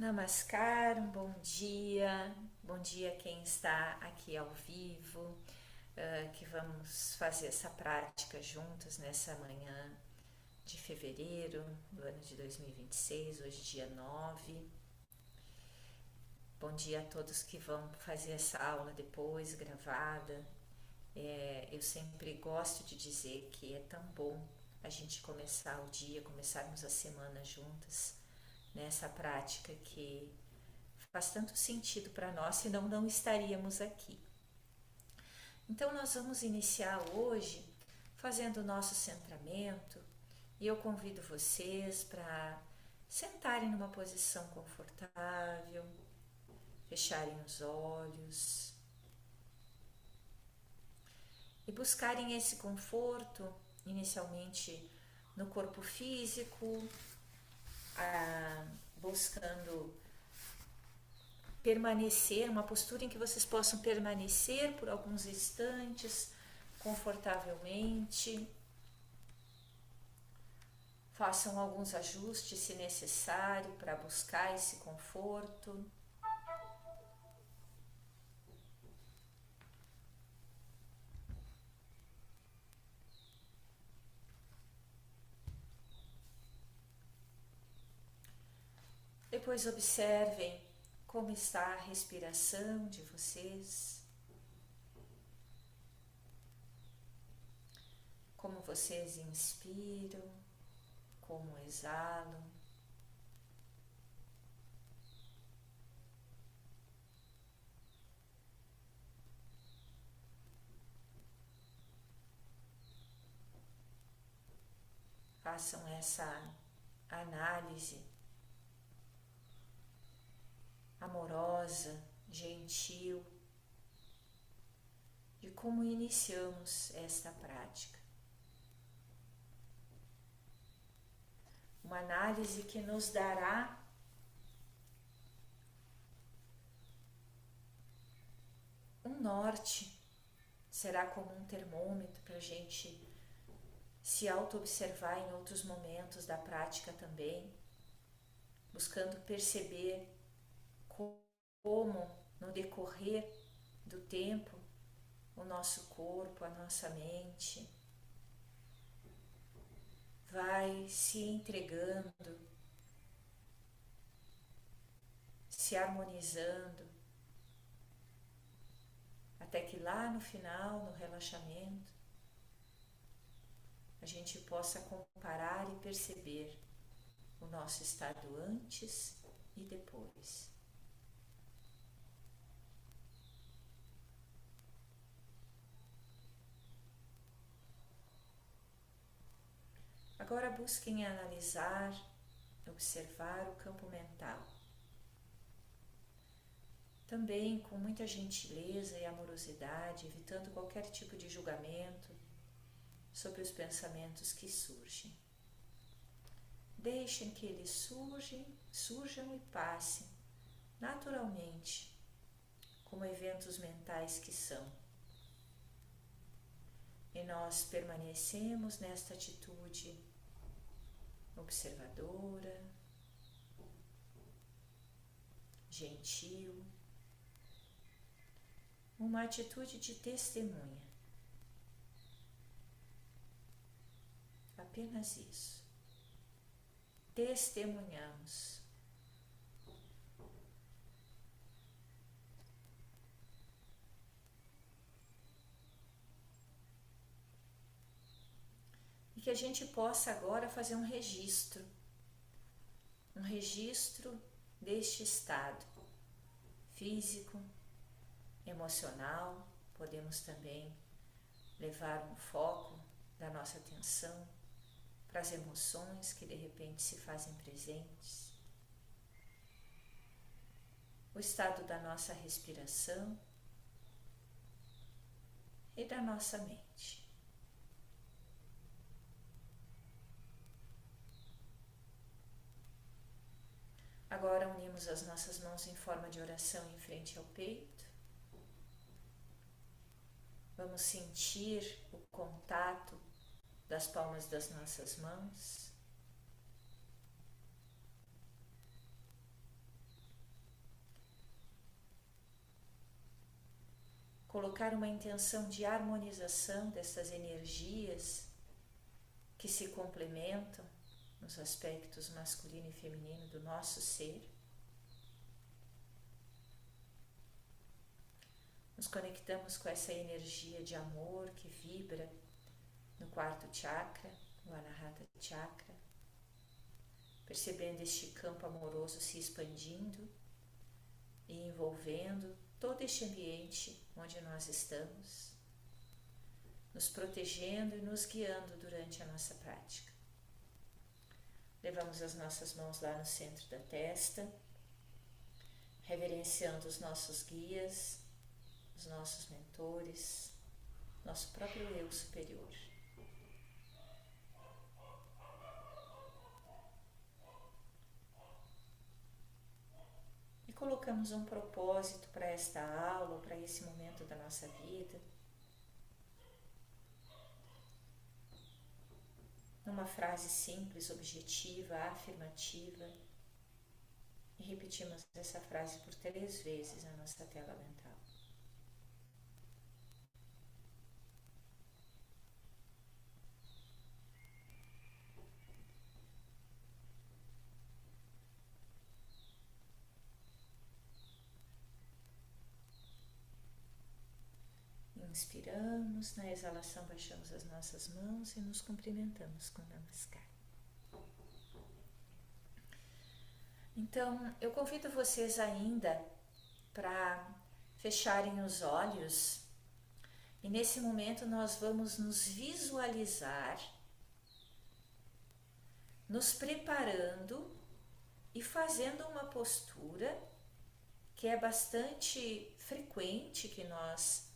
Namaskar, um bom dia quem está aqui ao vivo, que vamos fazer essa prática juntos nessa manhã de fevereiro do ano de 2026, hoje dia 9. Bom dia a todos que vão fazer essa aula depois, gravada. Eu sempre gosto de dizer que é tão bom a gente começar o dia, começarmos a semana juntas nessa prática que faz tanto sentido para nós, senão não estaríamos aqui. Então nós vamos iniciar hoje fazendo o nosso centramento e eu convido vocês para sentarem numa posição confortável, fecharem os olhos e buscarem esse conforto inicialmente no corpo físico, buscando permanecer, uma postura em que vocês possam permanecer por alguns instantes confortavelmente. Façam alguns ajustes se necessário para buscar esse conforto. Depois observem como está a respiração de vocês, como vocês inspiram, como exalam. Façam essa análise amorosa, gentil, de como iniciamos esta prática. Uma análise que nos dará um norte, será como um termômetro para a gente se auto-observar em outros momentos da prática também, buscando perceber como no decorrer do tempo o nosso corpo, a nossa mente vai se entregando, se harmonizando, até que lá no final, no relaxamento, a gente possa comparar e perceber o nosso estado antes e depois. Agora busquem analisar, observar o campo mental. Também com muita gentileza e amorosidade, evitando qualquer tipo de julgamento sobre os pensamentos que surgem. Deixem que eles surjam e passem naturalmente, como eventos mentais que são. E nós permanecemos nesta atitude observadora, gentil, uma atitude de testemunha. Apenas isso. Testemunhamos. E que a gente possa agora fazer um registro deste estado físico, emocional. Podemos também levar um foco da nossa atenção para as emoções que de repente se fazem presentes, o estado da nossa respiração e da nossa mente. Agora unimos as nossas mãos em forma de oração em frente ao peito. Vamos sentir o contato das palmas das nossas mãos. colocar uma intenção de harmonização dessas energias que se complementam nos aspectos masculino e feminino do nosso ser. Nos conectamos com essa energia de amor que vibra no quarto chakra, o Anahata Chakra, percebendo este campo amoroso se expandindo e envolvendo todo este ambiente onde nós estamos, nos protegendo e nos guiando durante a nossa prática. Levamos as nossas mãos lá no centro da testa, reverenciando os nossos guias, os nossos mentores, nosso próprio eu superior. E colocamos um propósito para esta aula, para esse momento da nossa vida, numa frase simples, objetiva, afirmativa, e repetimos essa frase por 3 vezes na nossa tela mental. Inspiramos, na exalação baixamos as nossas mãos e nos cumprimentamos com Namaskar. Então, eu convido vocês ainda para fecharem os olhos e nesse momento nós vamos nos visualizar, nos preparando e fazendo uma postura que é bastante frequente que nós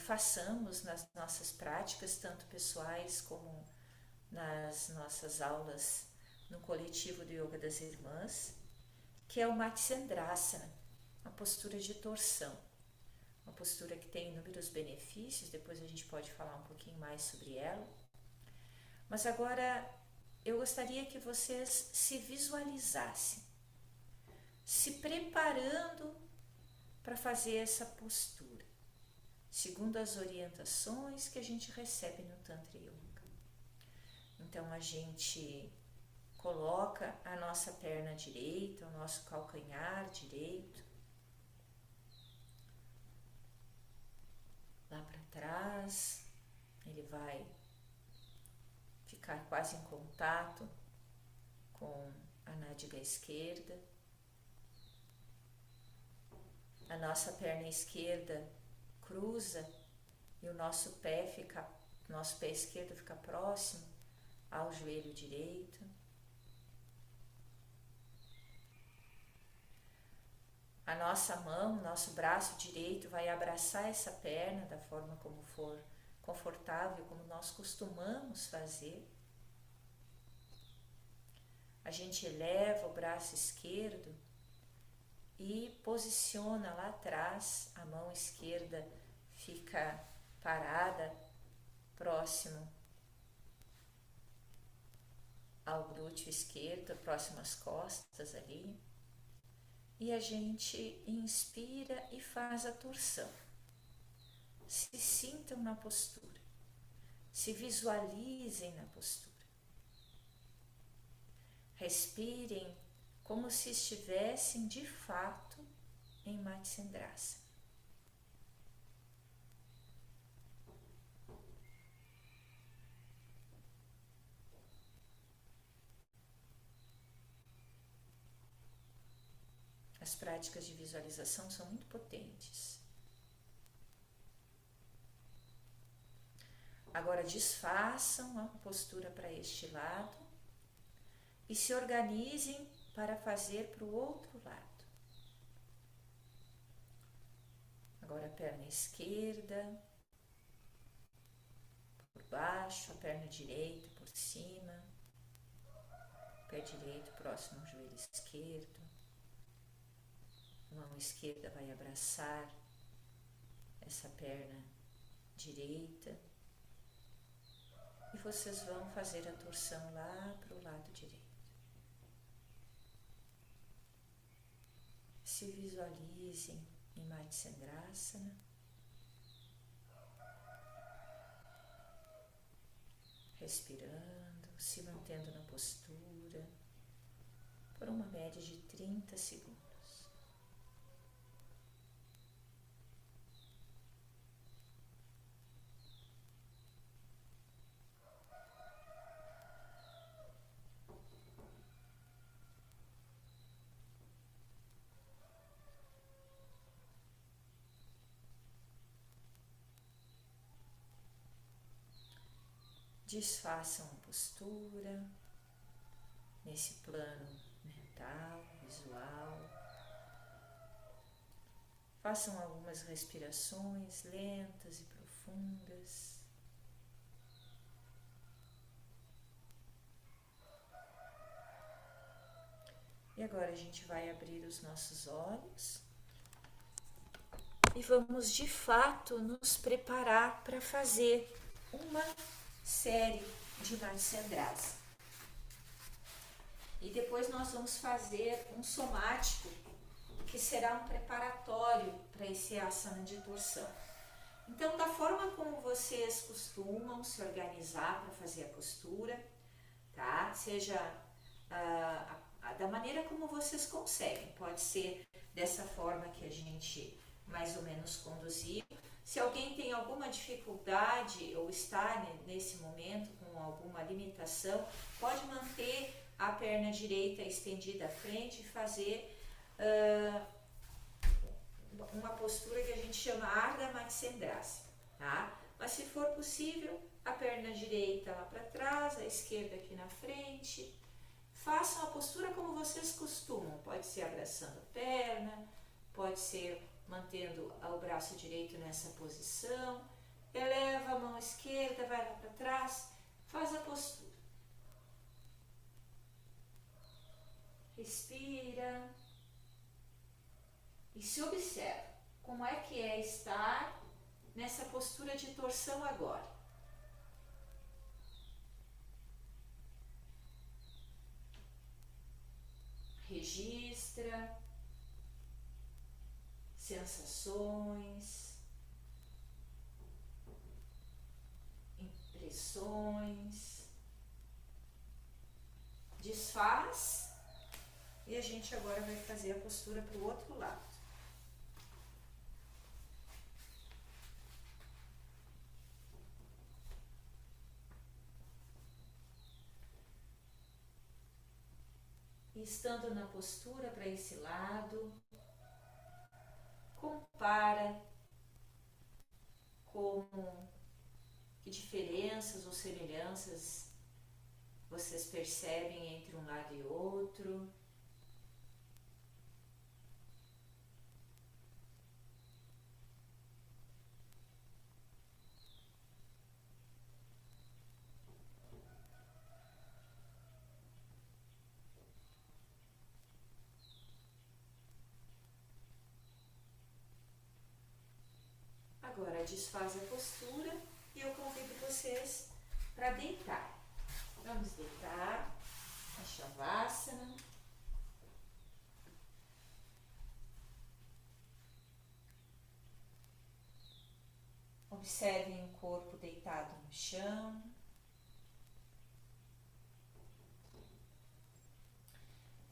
façamos nas nossas práticas, tanto pessoais como nas nossas aulas no coletivo do Yoga das Irmãs, que é o Matsyendrasana, a postura de torção, uma postura que tem inúmeros benefícios, depois a gente pode falar um pouquinho mais sobre ela, mas agora eu gostaria que vocês se visualizassem, se preparando para fazer essa postura, segundo as orientações que a gente recebe no Tantra Yoga. Então a gente coloca a nossa perna direita, o nosso calcanhar direito lá para trás, ele vai ficar quase em contato com a nádega esquerda. A nossa perna esquerda cruza e o nosso pé esquerdo fica próximo ao joelho direito. A nossa mão, nosso braço direito vai abraçar essa perna da forma como for confortável, como nós costumamos fazer. A gente eleva o braço esquerdo e posiciona lá atrás, a mão esquerda fica parada, próximo ao glúteo esquerdo, próximo às costas ali. E a gente inspira e faz a torção. Se sintam na postura, se visualizem na postura. Respirem como se estivessem de fato em Matsyendrasana. As práticas de visualização são muito potentes. Agora desfaçam a postura para este lado e se organizem para fazer para o outro lado. Agora a perna esquerda por baixo, a perna direita por cima, pé direito próximo ao joelho esquerdo. A mão esquerda vai abraçar essa perna direita e vocês vão fazer a torção lá para o lado direito. Se visualizem em Matsyendrasana respirando, se mantendo na postura por uma média de 30 segundos. Desfaçam a postura nesse plano mental, visual. Façam algumas respirações lentas e profundas. E agora a gente vai abrir os nossos olhos e vamos de fato nos preparar para fazer uma série de Matsyendrasa. E depois nós vamos fazer um somático, que será um preparatório para esse asana de torção. Então, da forma como vocês costumam se organizar para fazer a postura, tá? Seja da maneira como vocês conseguem. Pode ser dessa forma que a gente mais ou menos conduziu. Se alguém tem alguma dificuldade ou está nesse momento com alguma limitação, pode manter a perna direita estendida à frente e fazer uma postura que a gente chama Ardha Matsyendrasa, tá? Mas se for possível, a perna direita lá para trás, a esquerda aqui na frente. Façam a postura como vocês costumam. Pode ser abraçando a perna, pode ser mantendo o braço direito nessa posição. Eleva a mão esquerda, vai lá para trás, faz a postura. Respira. E se observa como é que é estar nessa postura de torção agora. Registra sensações, impressões, desfaz e a gente agora vai fazer a postura para o outro lado. E estando na postura para esse lado, compara como que diferenças ou semelhanças vocês percebem entre um lado e outro. Agora desfaz a postura e eu convido vocês para deitar. Vamos deitar a Shavasana. Observem o corpo deitado no chão.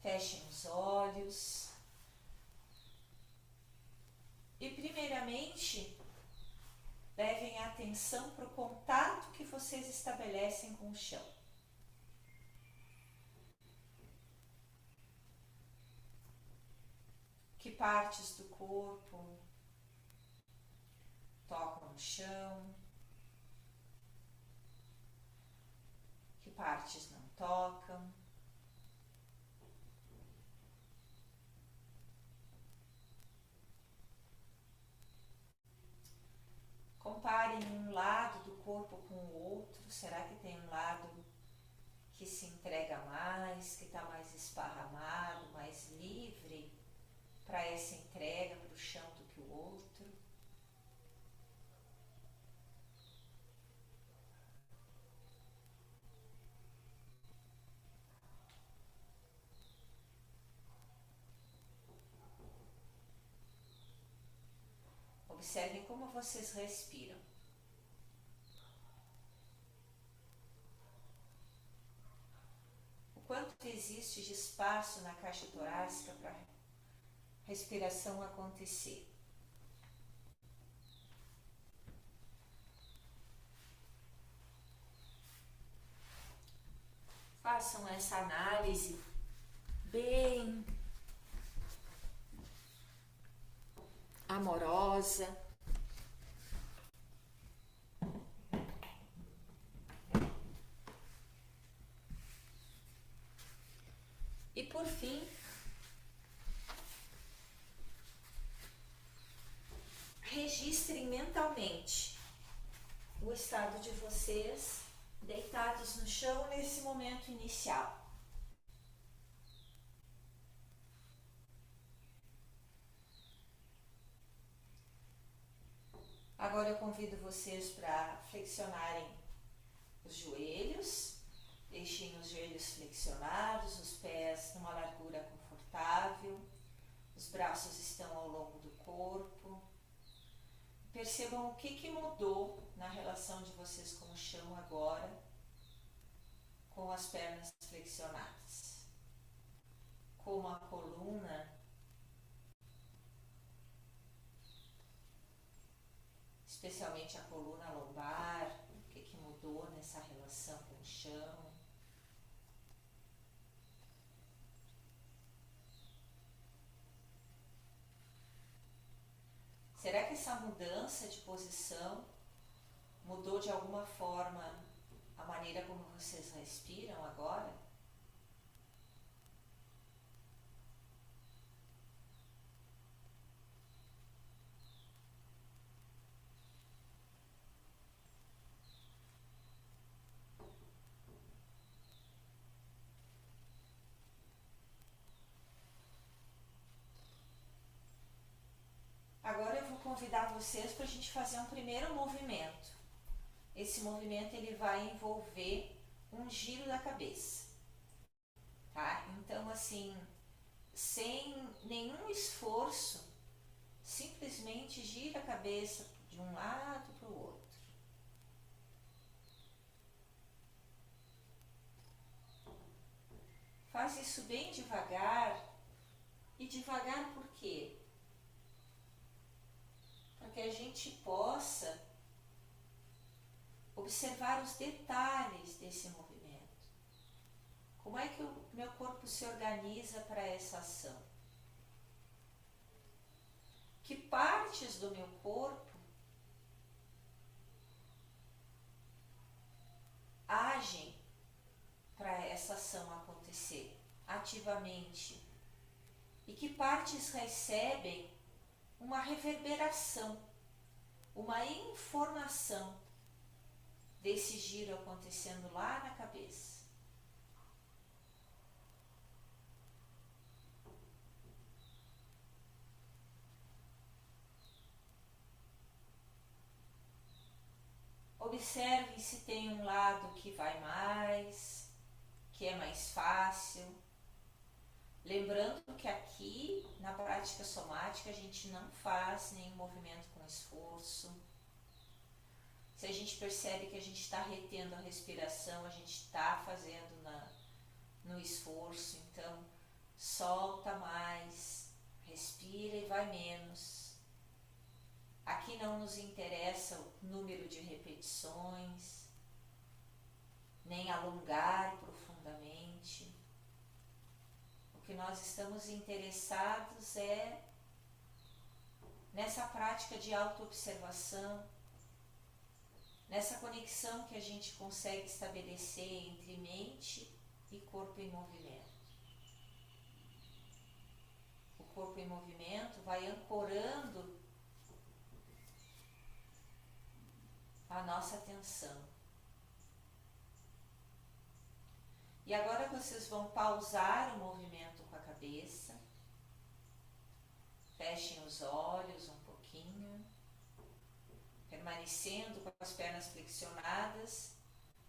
Fechem os olhos. E primeiramente, levem a atenção para o contato que vocês estabelecem com o chão. Que partes do corpo tocam no chão? Que partes não tocam? Comparem um lado do corpo com o outro. Será que tem um lado que se entrega mais, que está mais esparramado, mais livre para essa entrega para o chão do que o outro? Observem como vocês respiram. existe de espaço na caixa torácica para a respiração acontecer. Façam essa análise bem amorosa. E por fim, registrem mentalmente o estado de vocês deitados no chão nesse momento inicial. Agora eu convido vocês para flexionarem os joelhos, deixem os joelhos flexionados, os pés numa largura confortável, os braços estão ao longo do corpo. Percebam o que mudou na relação de vocês com o chão agora, com as pernas flexionadas. Como a coluna, especialmente a coluna lombar, o que mudou nessa relação com o chão. Será que essa mudança de posição mudou de alguma forma a maneira como vocês respiram agora? Agora eu vou convidar vocês para a gente fazer um primeiro movimento. Esse movimento ele vai envolver um giro da cabeça, tá? Então assim, sem nenhum esforço, simplesmente gira a cabeça de um lado para o outro. Faz isso bem devagar. E devagar por quê? Para que a gente possa observar os detalhes desse movimento. Como é que o meu corpo se organiza para essa ação? Que partes do meu corpo agem para essa ação acontecer ativamente? E que partes recebem uma reverberação, uma informação desse giro acontecendo lá na cabeça? Observe se tem um lado que vai mais, que é mais fácil. Lembrando que aqui, na prática somática, a gente não faz nenhum movimento com esforço. Se a gente percebe que a gente está retendo a respiração, a gente está fazendo no esforço. Então, solta mais, respira e vai menos. Aqui não nos interessa o número de repetições, nem alongar profundamente. O que nós estamos interessados é nessa prática de autoobservação, nessa conexão que a gente consegue estabelecer entre mente e corpo em movimento. O corpo em movimento vai ancorando a nossa atenção. E agora vocês vão pausar o movimento com a cabeça. Fechem os olhos um pouquinho, permanecendo com as pernas flexionadas,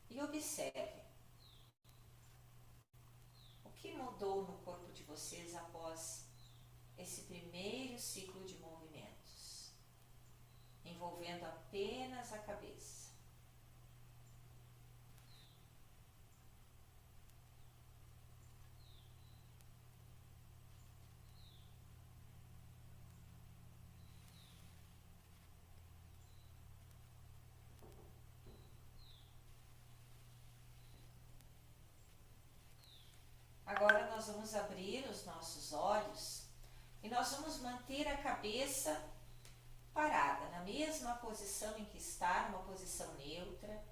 e observem o que mudou no corpo de vocês após esse primeiro ciclo de movimentos, envolvendo apenas a cabeça. vamos abrir os nossos olhos e nós vamos manter a cabeça parada, na mesma posição em que está, numa posição neutra.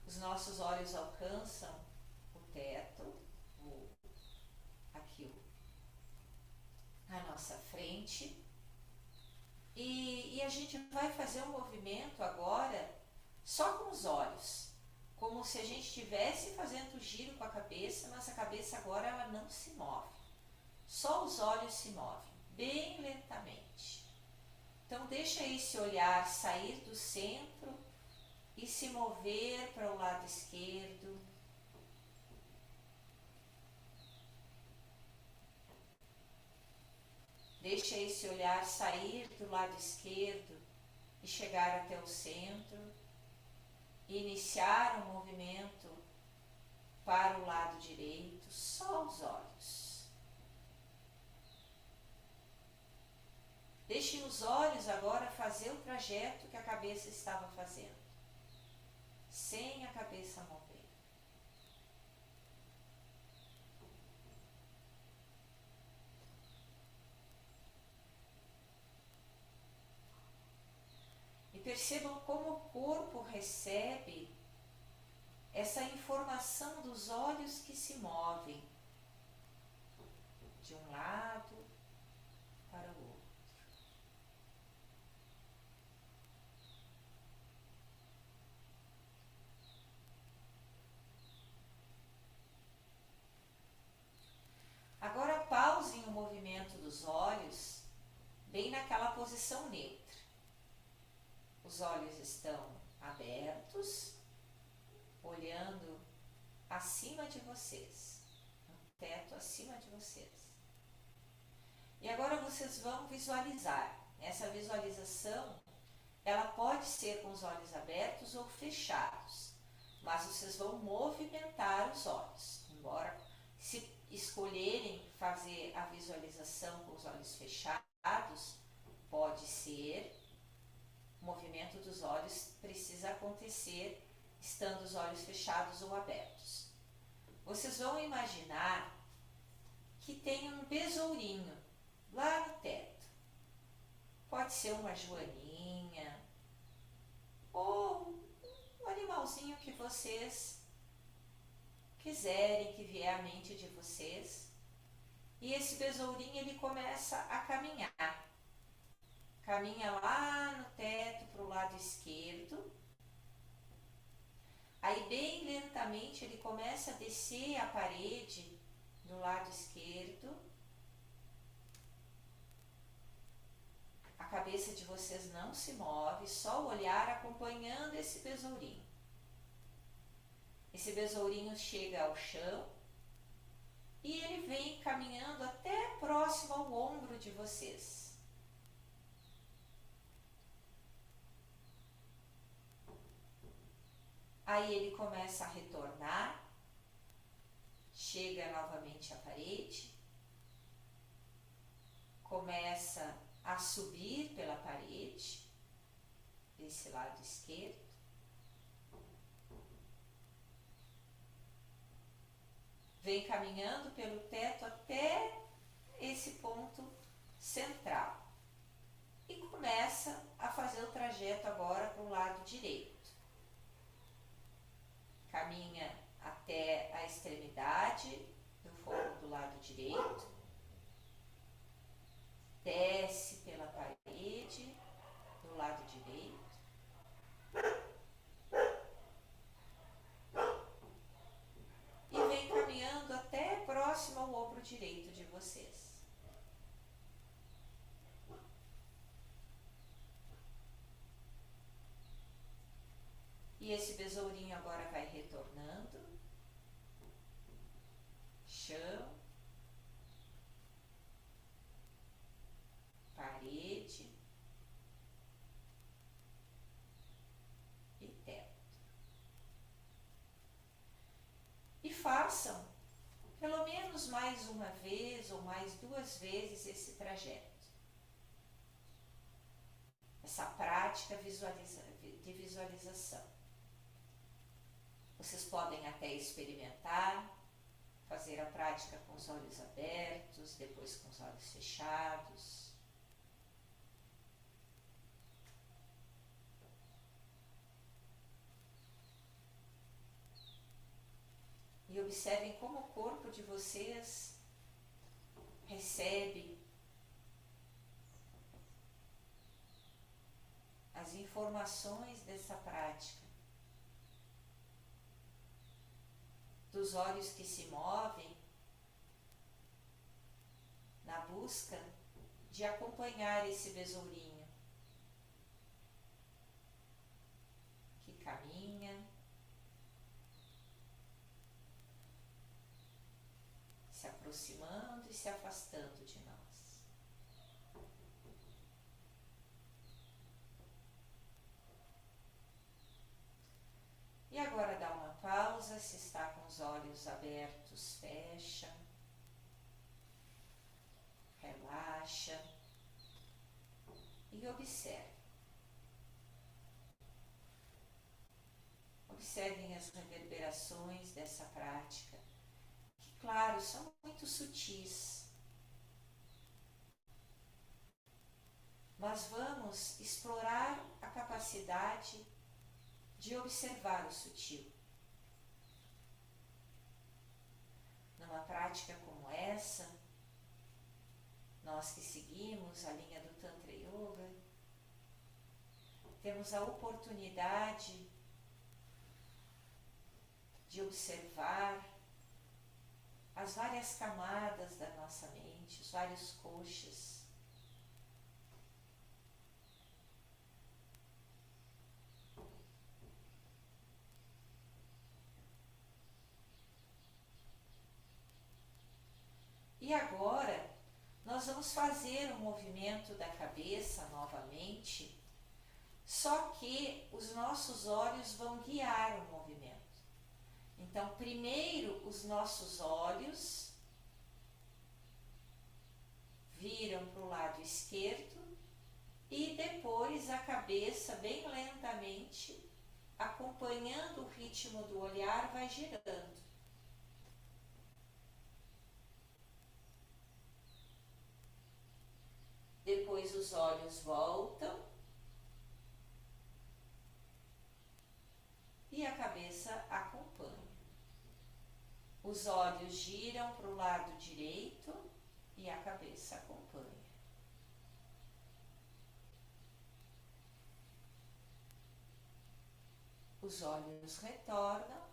Os nossos olhos alcançam o teto, aqui à nossa frente. E a gente vai fazer um movimento agora só com os olhos, como se a gente estivesse fazendo giro com a cabeça, mas a cabeça agora ela não se move. Só os olhos se movem, bem lentamente. Então deixa esse olhar sair do centro e se mover para o lado esquerdo. Deixa esse olhar sair do lado esquerdo e chegar até o centro. E iniciar um movimento para o lado direito, só os olhos. Deixe os olhos agora fazer o trajeto que a cabeça estava fazendo, sem a cabeça mover. E percebam como o corpo recebe essa informação dos olhos que se movem de um lado para o outro. Agora pausem o movimento dos olhos bem naquela posição neutra. Os olhos estão abertos, olhando acima de vocês, no teto acima de vocês. E agora vocês vão visualizar. Essa visualização, ela pode ser com os olhos abertos ou fechados, mas vocês vão movimentar os olhos. Embora, se escolherem fazer a visualização com os olhos fechados, pode ser. O movimento dos olhos precisa acontecer estando os olhos fechados ou abertos. Vocês vão imaginar que tem um besourinho lá no teto. Pode ser uma joaninha ou um animalzinho que vocês quiserem, que vier à mente de vocês. E esse besourinho ele começa a caminhar. Caminha lá no teto para o lado esquerdo. Aí bem lentamente ele começa a descer a parede do lado esquerdo. A cabeça de vocês não se move, só o olhar acompanhando esse besourinho. Esse besourinho chega ao chão e ele vem caminhando até próximo ao ombro de vocês. Aí ele começa a retornar, chega novamente à parede, começa a subir pela parede, desse lado esquerdo. Vem caminhando pelo teto até esse ponto central. E começa a fazer o trajeto agora para o lado direito. Caminha até a extremidade do forro do lado direito, desce pela parede do lado direito, e vem caminhando até próximo ao ombro direito de vocês. E esse besourinho agora vai retornando, chão, parede e teto. E façam pelo menos mais uma vez ou mais 2 vezes esse trajeto. Essa prática de visualização. Vocês podem até experimentar fazer a prática com os olhos abertos, depois com os olhos fechados. E observem como o corpo de vocês recebe as informações dessa prática. Dos olhos que se movem na busca de acompanhar esse besourinho que caminha, se aproximando e se afastando de nós. E agora dá uma pausa, se está com os olhos abertos, fecha, relaxa e observe. Observem as reverberações dessa prática, que, claro, são muito sutis. Mas vamos explorar a capacidade de observar o sutil. Numa prática como essa, nós que seguimos a linha do Tantra Yoga, temos a oportunidade de observar as várias camadas da nossa mente, os vários koshas. E agora, nós vamos fazer o movimento da cabeça novamente, só que os nossos olhos vão guiar o movimento. Então, primeiro os nossos olhos viram para o lado esquerdo e depois a cabeça, bem lentamente, acompanhando o ritmo do olhar, vai girando. Depois os olhos voltam e a cabeça acompanha. Os olhos giram para o lado direito e a cabeça acompanha. Os olhos retornam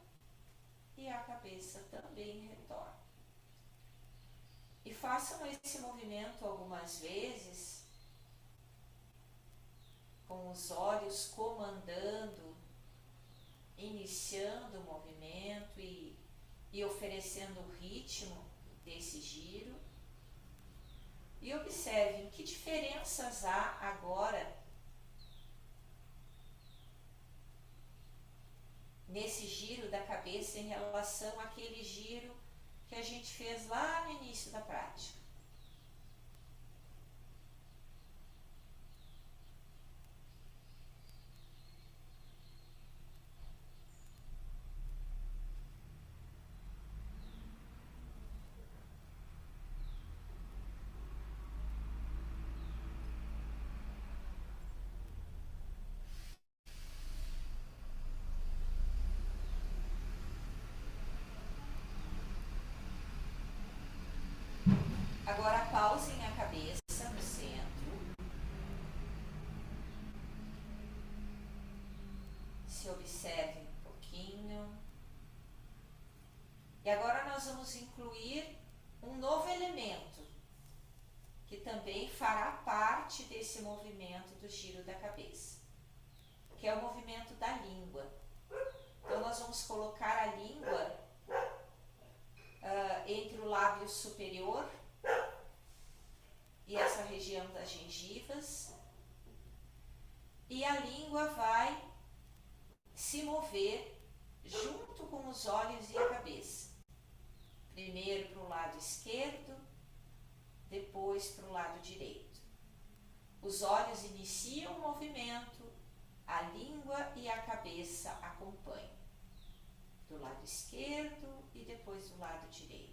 e a cabeça também retorna. E façam esse movimento algumas vezes, com os olhos comandando, iniciando o movimento e oferecendo o ritmo desse giro. E observem que diferenças há agora nesse giro da cabeça em relação àquele giro que a gente fez lá no início da prática. Agora pausem a cabeça no centro. Se observem um pouquinho. E agora nós vamos incluir um novo elemento, que também fará parte desse movimento do giro da cabeça, que é o movimento da língua. Então nós vamos colocar a língua entre o lábio superior e essa região das gengivas, e a língua vai se mover junto com os olhos e a cabeça. Primeiro para o lado esquerdo, depois para o lado direito. Os olhos iniciam o movimento, a língua e a cabeça acompanham. do lado esquerdo e depois do lado direito.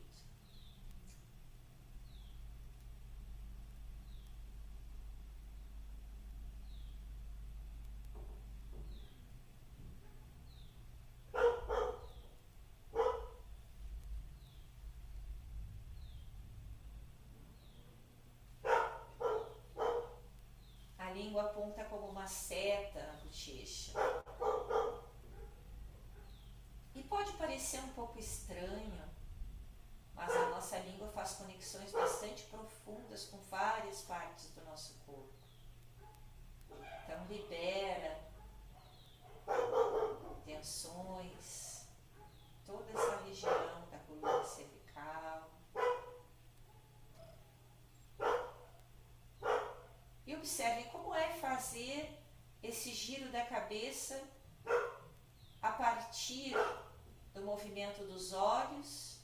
A língua aponta como uma seta na bochecha. E pode parecer um pouco estranho, mas a nossa língua faz conexões bastante profundas com várias partes do nosso corpo. Então libera tensões, toda essa região da coluna cervical. E observem como é fazer esse giro da cabeça a partir do movimento dos olhos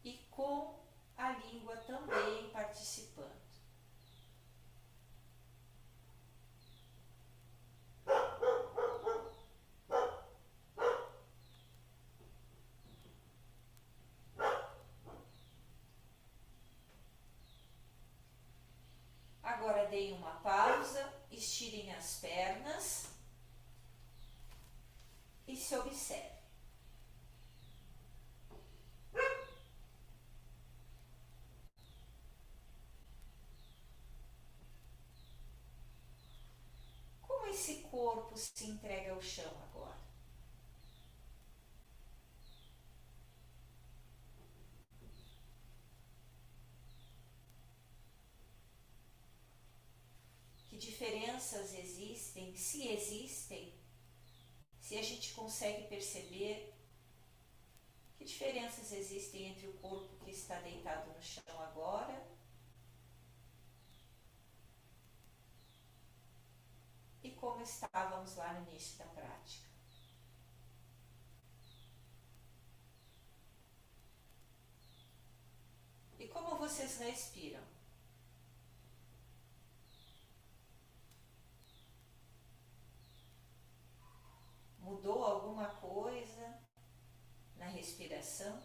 e com a língua também participando. Agora deem uma pausa, estirem as pernas e se observem. Como esse corpo se entrega ao chão agora? Que diferenças existem, se a gente consegue perceber que diferenças existem entre o corpo que está deitado no chão agora e como estávamos lá no início da prática. E como vocês respiram? Mudou alguma coisa na respiração?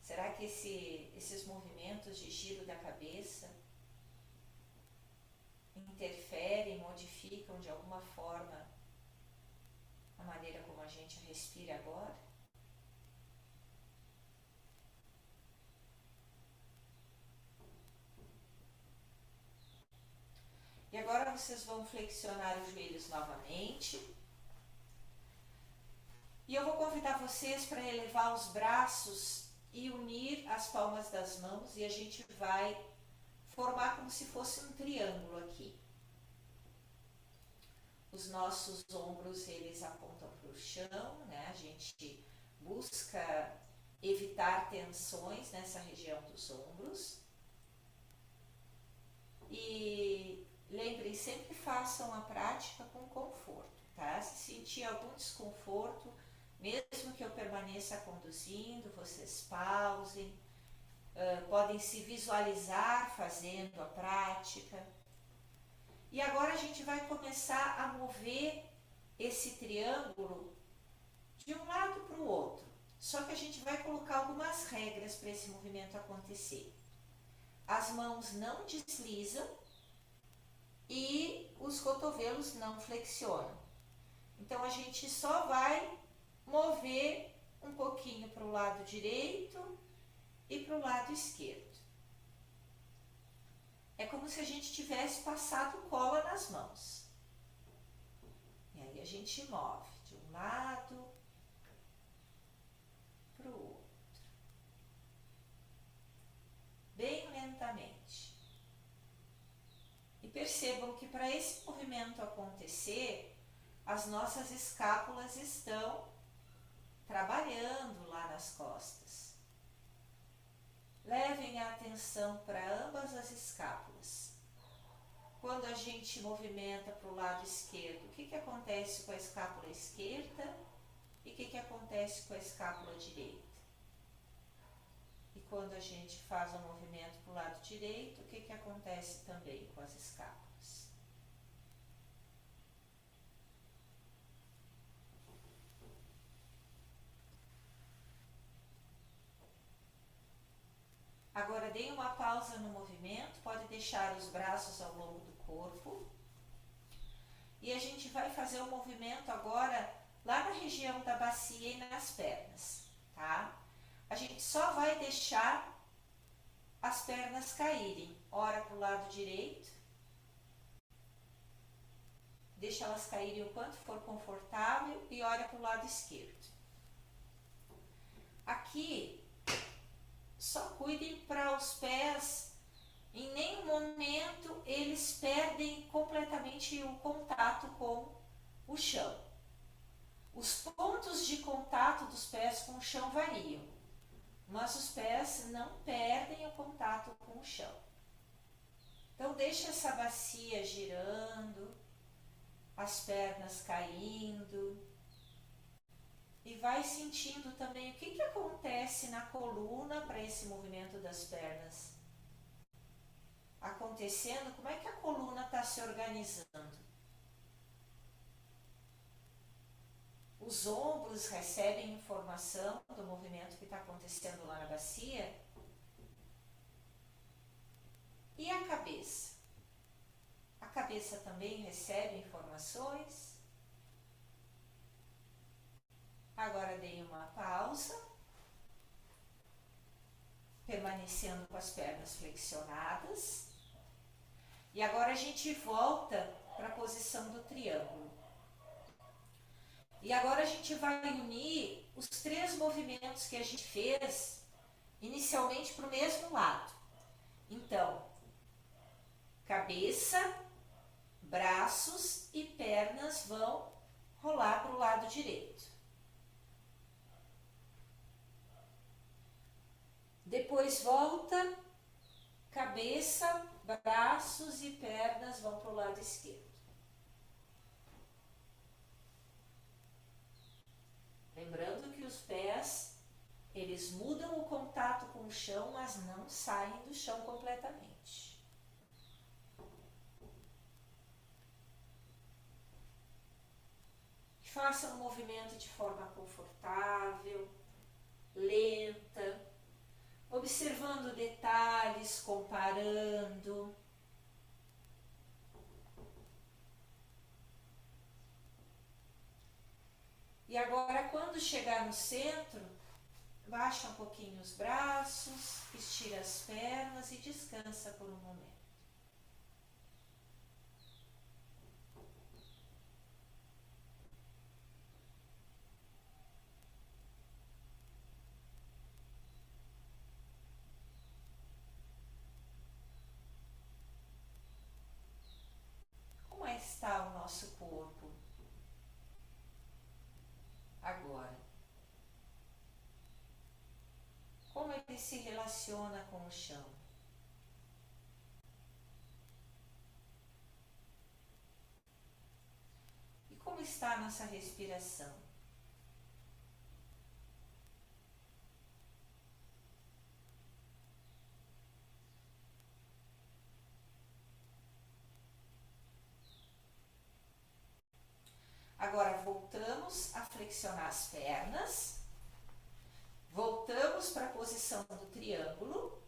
Será que esses movimentos de giro da cabeça interferem, modificam de alguma forma a maneira como a gente respira agora? E agora vocês vão flexionar os joelhos novamente. E eu vou convidar vocês para elevar os braços e unir as palmas das mãos e a gente vai formar como se fosse um triângulo aqui. Os nossos ombros, eles apontam para o chão, né? A gente busca evitar tensões nessa região dos ombros. E lembrem, sempre façam a prática com conforto, tá? Se sentir algum desconforto, mesmo que eu permaneça conduzindo, vocês pausem, podem se visualizar fazendo a prática. E agora a gente vai começar a mover esse triângulo de um lado para o outro. Só que a gente vai colocar algumas regras para esse movimento acontecer. As mãos não deslizam e os cotovelos não flexionam. Então a gente só vai mover um pouquinho para o lado direito e para o lado esquerdo. É como se a gente tivesse passado cola nas mãos. E aí a gente move de um lado para o outro. Bem lentamente. E percebam que para esse movimento acontecer, as nossas escápulas estão trabalhando lá nas costas. Levem a atenção para ambas as escápulas. Quando a gente movimenta para o lado esquerdo, o que acontece com a escápula esquerda e o que acontece com a escápula direita? E quando a gente faz o movimento para o lado direito, o que acontece também com as escápulas? Agora dê uma pausa no movimento, pode deixar os braços ao longo do corpo. E a gente vai fazer o movimento agora lá na região da bacia e nas pernas, tá? A gente só vai deixar as pernas caírem, ora para o lado direito, deixa elas caírem o quanto for confortável e ora para o lado esquerdo. Aqui, só cuidem para os pés, em nenhum momento eles perdem completamente o contato com o chão. Os pontos de contato dos pés com o chão variam, mas os pés não perdem o contato com o chão. Então deixa essa bacia girando, as pernas caindo, e vai sentindo também o que acontece na coluna para esse movimento das pernas acontecendo, como é que a coluna está se organizando. Os ombros recebem informação do movimento que está acontecendo lá na bacia. E a cabeça? A cabeça também recebe informações. Agora dei uma pausa, permanecendo com as pernas flexionadas. E agora a gente volta para a posição do triângulo. E agora a gente vai unir os 3 movimentos que a gente fez inicialmente para o mesmo lado. Então, cabeça, braços e pernas vão rolar para o lado direito. Depois volta, cabeça, braços e pernas vão para o lado esquerdo. Lembrando que os pés, eles mudam o contato com o chão, mas não saem do chão completamente. Faça um movimento de forma confortável, lenta, observando detalhes, comparando. E agora, quando chegar no centro, baixa um pouquinho os braços, estira as pernas e descansa por um momento. Como é que está o nosso corpo agora? Como ele se relaciona com o chão? E como está a nossa respiração? Agora voltamos a flexionar as pernas, voltamos para a posição do triângulo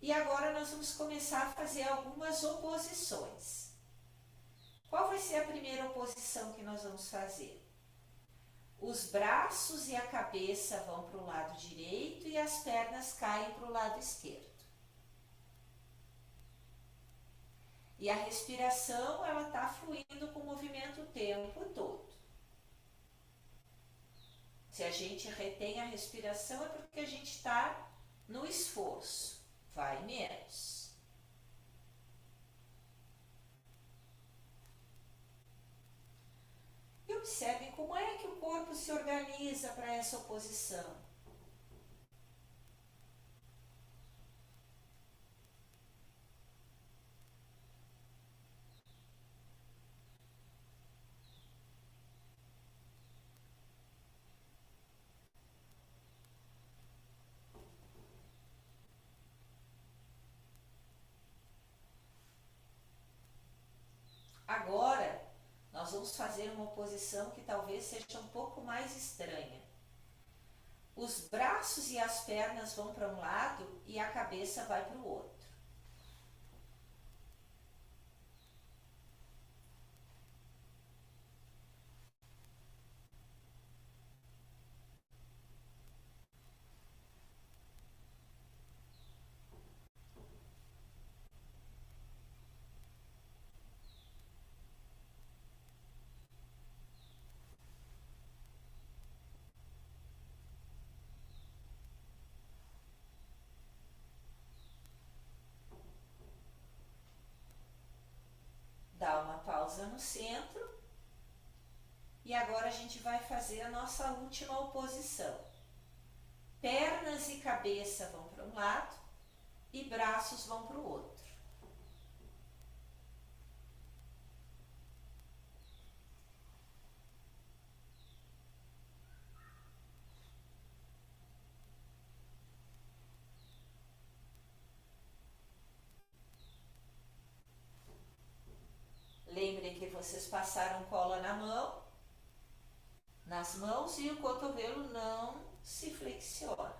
e agora nós vamos começar a fazer algumas oposições. Qual vai ser a primeira oposição que nós vamos fazer? Os braços e a cabeça vão para o lado direito e as pernas caem para o lado esquerdo. E a respiração, ela está fluindo com o movimento o tempo todo. Se a gente retém a respiração é porque a gente está no esforço, vai menos. E observem como é que o corpo se organiza para essa oposição. Agora, nós vamos fazer uma oposição que talvez seja um pouco mais estranha. Os braços e as pernas vão para um lado e a cabeça vai para o outro. Dá uma pausa no centro. E agora a gente vai fazer a nossa última oposição. Pernas e cabeça vão para um lado e braços vão para o outro. Lembrem que vocês passaram cola nas mãos e o cotovelo não se flexiona.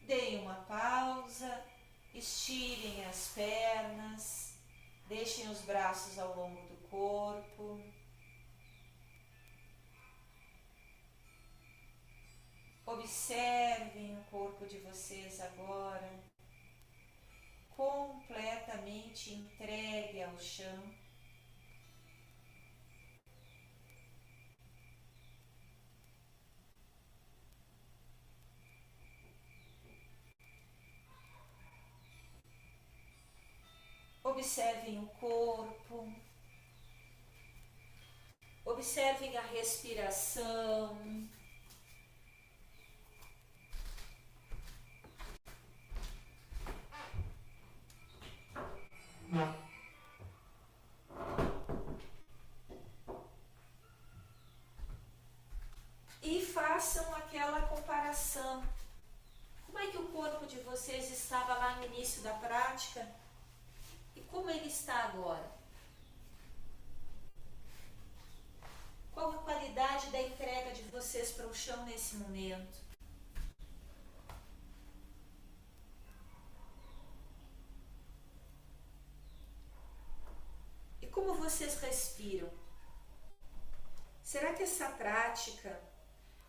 Deem uma pausa, estirem as pernas, deixem os braços ao longo do corpo. Observem o corpo de vocês agora, completamente entregue ao chão. Observem o corpo, observem a respiração. E façam aquela comparação. Como é que o corpo de vocês estava lá no início da prática e como ele está agora? Qual a qualidade da entrega de vocês para o chão nesse momento? E como vocês respiram? Será que essa prática,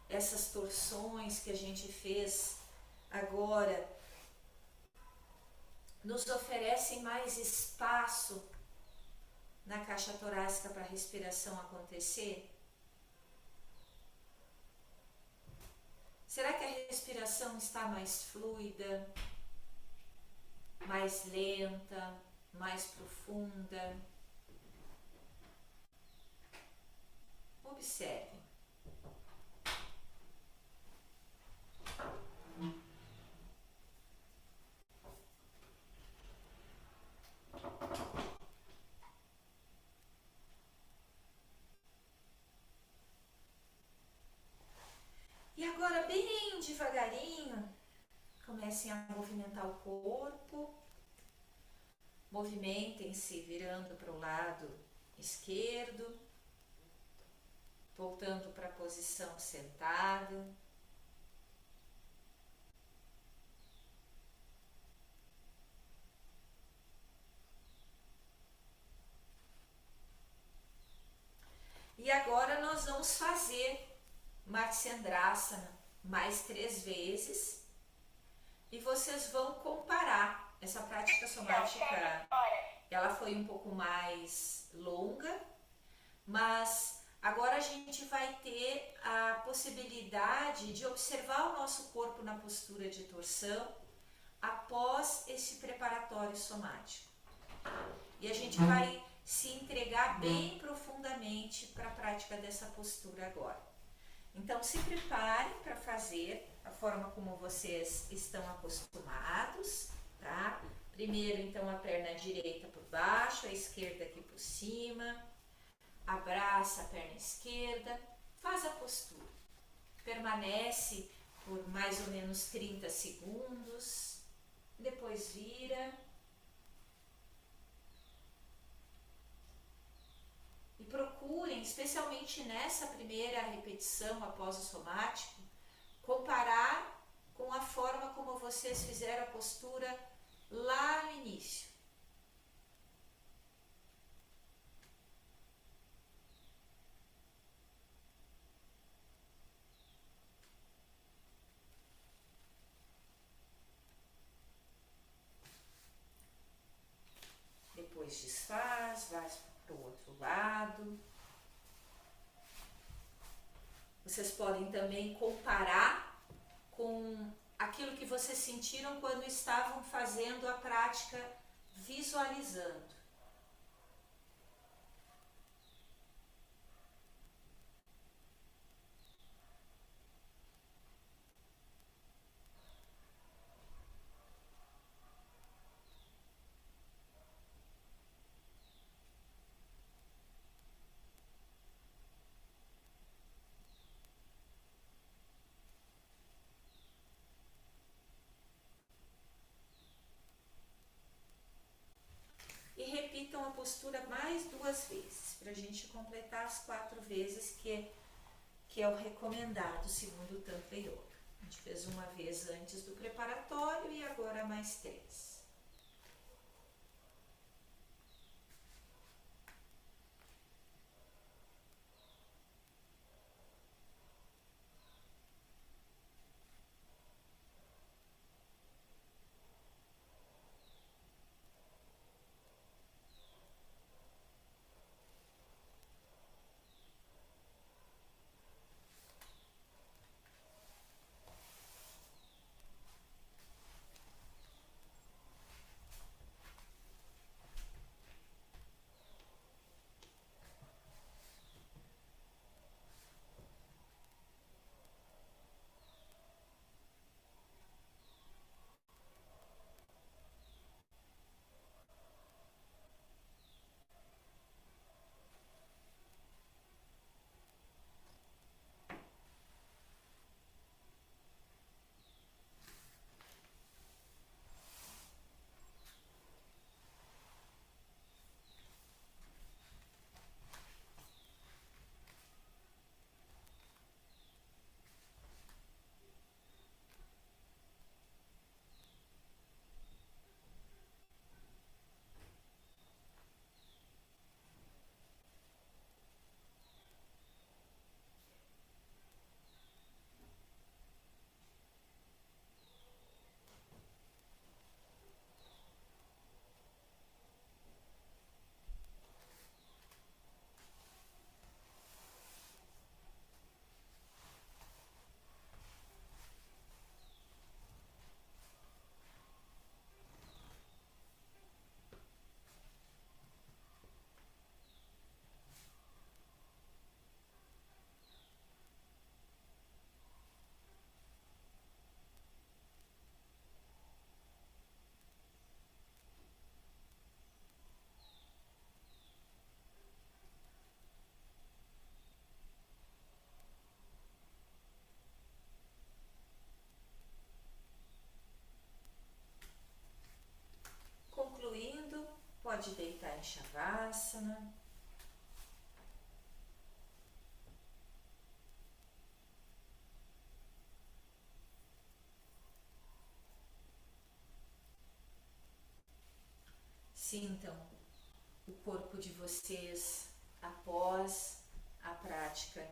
essas torções que a gente fez agora, nos oferecem mais espaço na caixa torácica para a respiração acontecer? Será que a respiração está mais fluida, mais lenta, mais profunda? Observe. E agora, bem devagarinho, comecem a movimentar o corpo. Movimentem-se virando para o lado esquerdo, voltando para a posição sentada. E agora nós vamos fazer Matsyendrasana mais 3 vezes e vocês vão comparar. Essa prática somática, ela foi um pouco mais longa, mas agora a gente vai ter a possibilidade de observar o nosso corpo na postura de torção após esse preparatório somático. E a gente vai se entregar bem profundamente para a prática dessa postura agora. Então se preparem para fazer a forma como vocês estão acostumados, tá? Primeiro então a perna direita por baixo, a esquerda aqui por cima, abraça a perna esquerda, faz a postura, permanece por mais ou menos 30 segundos, depois vira procurem, especialmente nessa primeira repetição após o somático, comparar com a forma como vocês fizeram a postura lá no início. Depois desfaz, vai para o outro lado. Vocês podem também comparar com aquilo que vocês sentiram quando estavam fazendo a prática visualizando. E repitam a postura mais 2 vezes, para a gente completar as 4 vezes, que é o recomendado segundo o Tantra Yoga. A gente fez uma vez antes do preparatório e agora mais 3. Concluindo, pode deitar em Shavasana. Sintam o corpo de vocês após a prática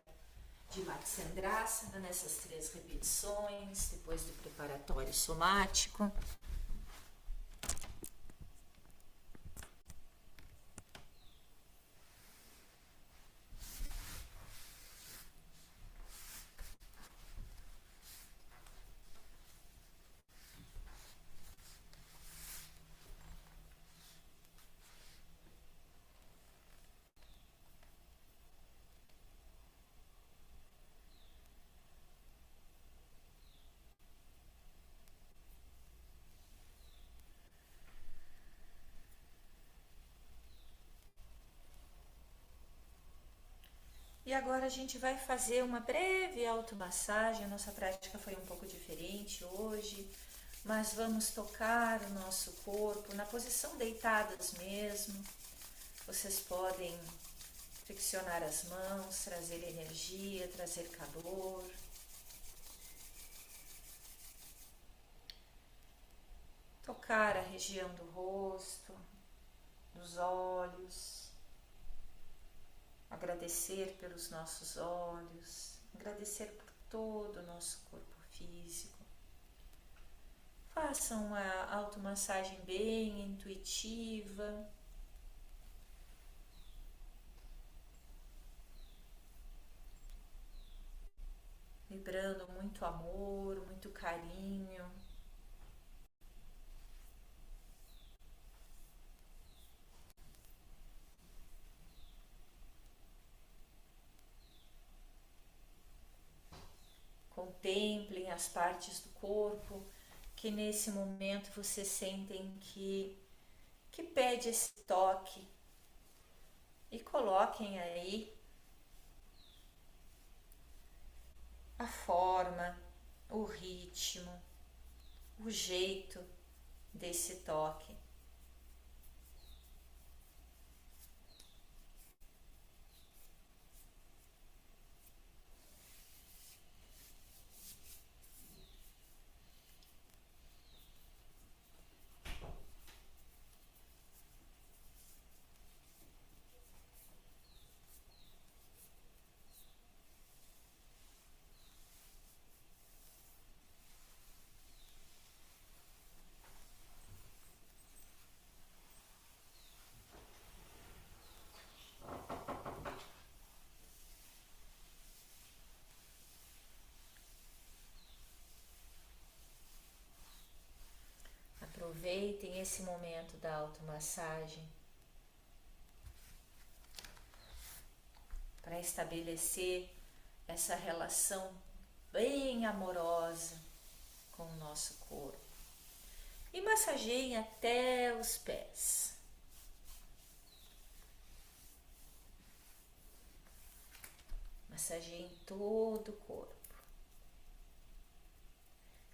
de Matsyendrasana, nessas 3 repetições, depois do preparatório somático. E agora a gente vai fazer uma breve automassagem. A nossa prática foi um pouco diferente hoje, mas vamos tocar o nosso corpo na posição deitadas mesmo. Vocês podem Flexionar as mãos, trazer energia, trazer calor. Tocar a região do rosto, dos olhos. Agradecer pelos nossos olhos, agradecer por todo o nosso corpo físico. Faça uma automassagem bem intuitiva. Vibrando muito amor, muito carinho. Contemplem as partes do corpo que nesse momento vocês sentem que pede esse toque e coloquem aí a forma, o ritmo, o jeito desse toque. Aproveitem esse momento da automassagem para estabelecer essa relação bem amorosa com o nosso corpo. E massageiem até os pés. Massageiem todo o corpo.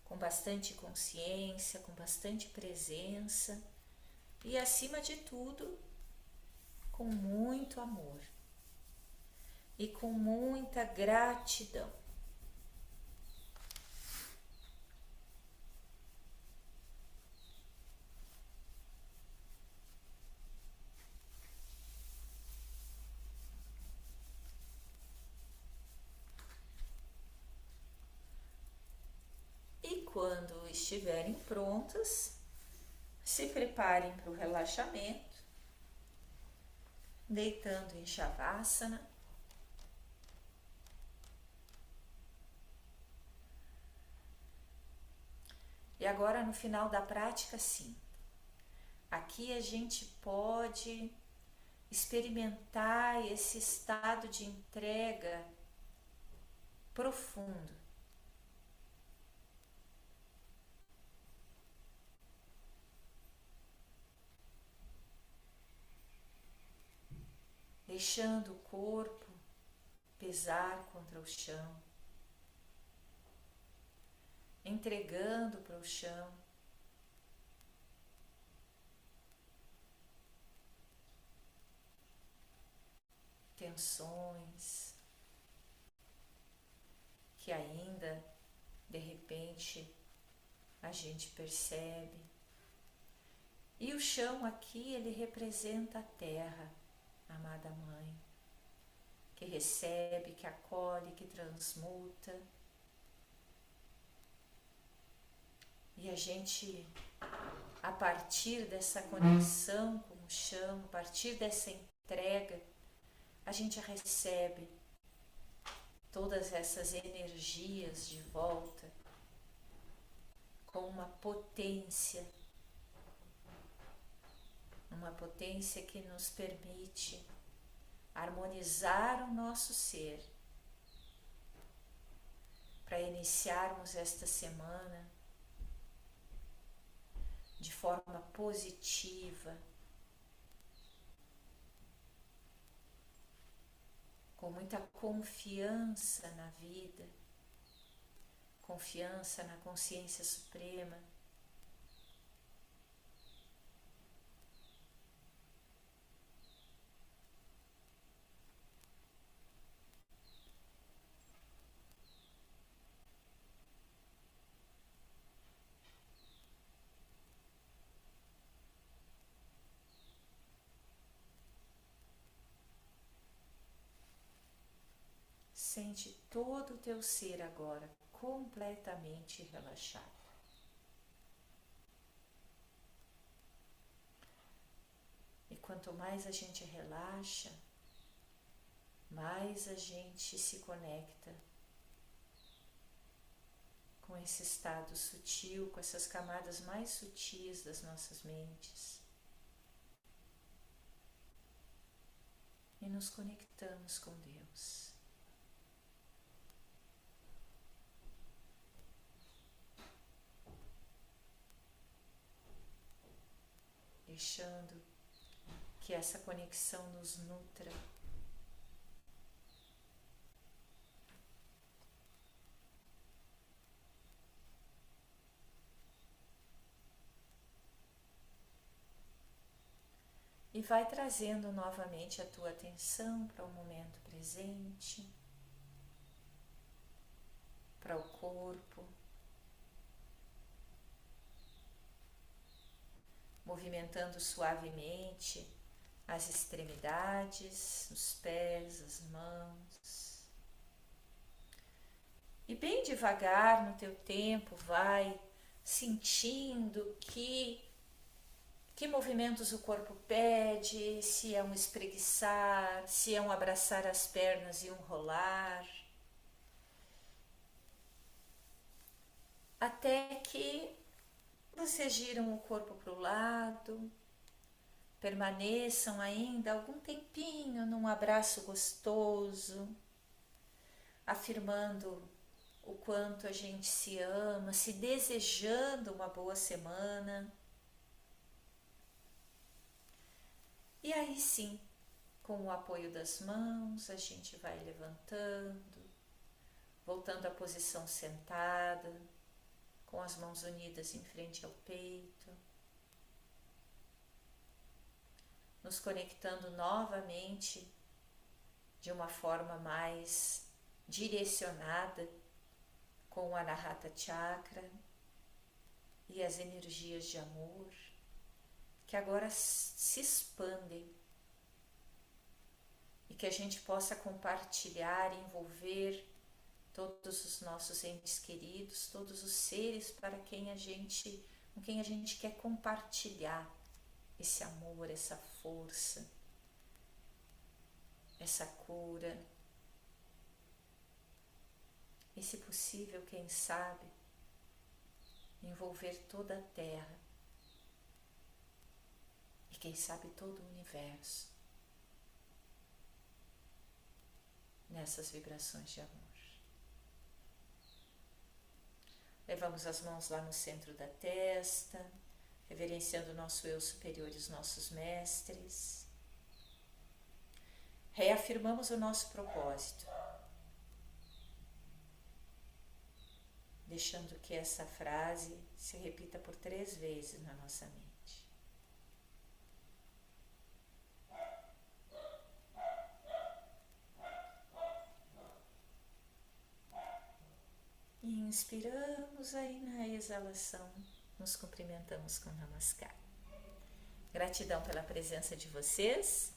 Com bastante consciência, com bastante presença e, acima de tudo, com muito amor e com muita gratidão. E quando estiverem prontos, se preparem para o relaxamento, deitando em Shavasana. E agora, no final da prática, sim, aqui a gente pode experimentar esse estado de entrega profundo. Deixando o corpo pesar contra o chão, entregando para o chão, tensões que ainda de repente a gente percebe. E o chão aqui, ele representa a terra, amada mãe, que recebe, que acolhe, que transmuta. E a gente, a partir dessa conexão com o chão, a partir dessa entrega, a gente recebe todas essas energias de volta com uma potência que nos permite harmonizar o nosso ser para iniciarmos esta semana de forma positiva, com muita confiança na vida, confiança na consciência suprema. Sente todo o teu ser agora completamente relaxado. E quanto mais a gente relaxa, mais a gente se conecta com esse estado sutil, com essas camadas mais sutis das nossas mentes. E nos conectamos com Deus. Deixando que essa conexão nos nutra. E vai trazendo novamente a tua atenção para o momento presente, para o corpo, movimentando suavemente as extremidades, os pés, as mãos. E bem devagar no teu tempo vai sentindo que movimentos o corpo pede, se é um espreguiçar, se é um abraçar as pernas e um rolar. Até que vocês giram o corpo para o lado, permaneçam ainda algum tempinho num abraço gostoso, afirmando o quanto a gente se ama, se desejando uma boa semana. E aí sim, com o apoio das mãos, a gente vai levantando, voltando à posição sentada, com as mãos unidas em frente ao peito, nos conectando novamente de uma forma mais direcionada com o Anahata Chakra e as energias de amor, que agora se expandem e que a gente possa compartilhar e envolver todos os nossos entes queridos, todos os seres com quem a gente quer compartilhar esse amor, essa força, essa cura. E se possível, quem sabe, envolver toda a Terra e quem sabe todo o universo nessas vibrações de amor. Levamos as mãos lá no centro da testa, reverenciando o nosso eu superior e os nossos mestres. Reafirmamos o nosso propósito, deixando que essa frase se repita por 3 vezes na nossa mente. E inspiramos, aí na exalação nos cumprimentamos com Namaskar. Gratidão pela presença de vocês